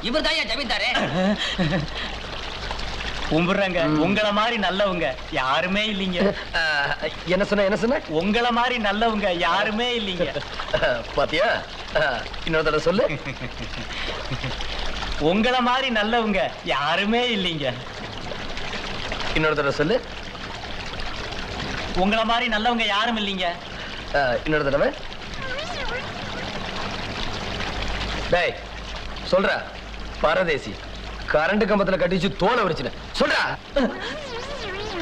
இவர் தான் ஜமீன்தாரே. கும்பிடுறாங்க. உங்களை மாதிரி நல்லவங்க யாருமே இல்லைங்க. என்ன சொன்ன உங்களை மாதிரி நல்லவங்க யாருமே இல்லைங்க. பாத்தியா? இன்னொரு தடவை சொல்லு. உங்களை மாதிரி நல்லவங்க யாருமே இல்லைங்க. இன்னொரு தடவை சொல்லு. உங்களை மாதிரி நல்லவங்க யாரும் இல்லைங்க. இன்னொரு தடவை. டேய் சொல்ற. பரதேசி கரண்ட் கம்பத்துல கட்டிச்சு தோலை வரிச்சுன சொல்றா.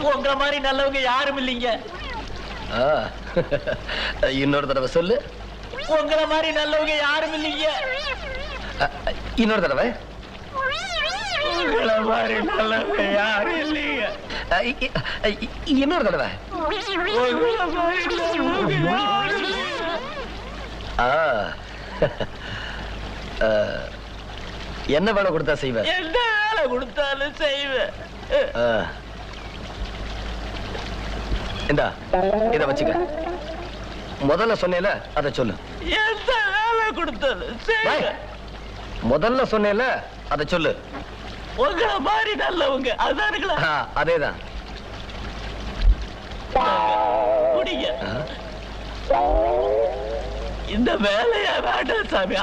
உங்களை மாதிரி நல்லவங்க யாரும் இல்லைங்க. இன்னொரு தடவை சொல்லு. உங்களை மாதிரி நல்லவங்க யாரும் இல்லைங்க. இன்னொரு தடவை. உங்களை மாதிரி நல்லவங்க யாரும் இல்லைங்க. இன்னொரு தடவை. என்ன வேலை கொடுத்தா செய்வேன்? என்ன வேலை கொடுத்தாலும் செய்வேன். இந்தா இத வச்சுக்க. முதல்ல சொன்னேல அத சொல்லு. எந்த வேலை கொடுத்தாலும் செய்வேன். முதல்ல சொன்னேல அத சொல்லு. உங்களை மாதிரி நல்லவங்க அதானுங்களா? அதேதான். குடிங்க. இந்த வேலையா வேண்டாம் சாமி.